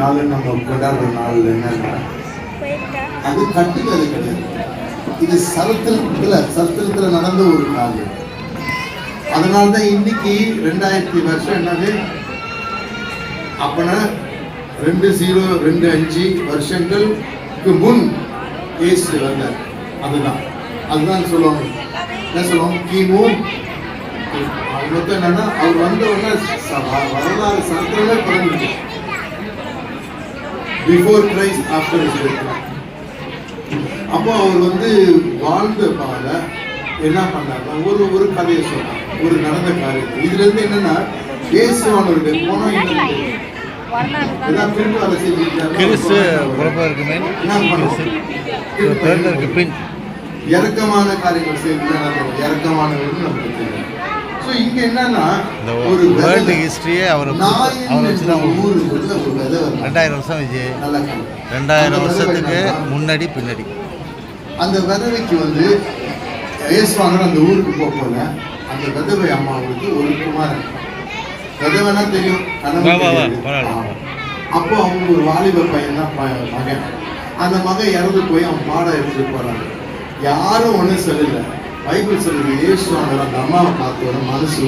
நாள் நம்ம கொண்டாடுற நாள் என்னன்னா அது கட்டுக்கதை கிடையாது. இது சரித்திரத்துல நடந்த ஒரு காரியம். அதனால்தான் இன்னைக்கு 2000 வருஷம் என்னது அப்பனா 2025 வருஷங்களுக்கு முன் இயேசு வந்தார். அதுதான் சொல்லுவாங்க. என்ன சொல்லுவாங்க? கிமு என்னன்னா அவர் வந்த உடனே வரலாறு சரித்திரமே பிறந்துச்சு. Before Christ after his death. அப்போ அவர் வாழ்ந்த பால என்ன பண்ணாங்க, ஒரு கதையை சொன்னாங்க, ஒரு நடந்த காரியத்தை. இதுல இருந்து என்னன்னா இயேசுவானவருடைய போனோம் இறக்கமான காரியங்கள் செய்து இறக்கமானவர்கள் நமக்கு தெரியும். ஸோ இங்க என்னன்னா ஒரு வேர்ல்டு ஹிஸ்டரியே அவர் வச்சு தான் 2000 வருஷம் வச்சு 2000 வருஷத்துக்கு முன்னாடி பின்னாடி அந்த விதவைக்கு இயேசுவானவர் அந்த ஊருக்கு போல அந்த விதவை அம்மாவுக்கு ஒரு குமாரன். விதவைனா தெரியும். அப்போ அவங்க ஒரு வாலிப பையன் தான் மகன். அந்த மகன் இறந்து போய் அவன் பாடம் எடுத்துட்டு போறாங்க. யாரும் ஒன்றும் சொல்லல. பைபிள் சொல்லுது இயேசுவானவர் அந்த அம்மாவை பார்த்தோட மனசு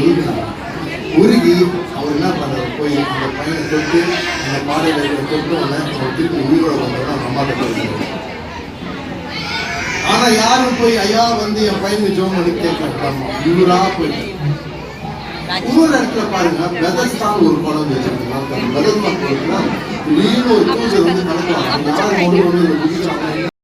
உருகி அவர் என்ன பண்றாரு, போய் அந்த பையனை தொட்டு அந்த பாடையில தொட்டு அவர் திருப்பி உயிரோட வந்தோட அந்த அம்மா கிட்ட. ஆனா யாரும் போய் ஐயா என் பையனுக்கு ஜோம் பண்ணி கேட்கலாமா? இவரா போயிட்டு இன்னொரு இடத்துல பாருங்க, பெதஸ்தான் ஒரு குழந்தை வச்சிருக்காங்க. பெதஸ்தான் திடீர்னு ஒரு தூதர் நடக்குவாங்க. யாரும்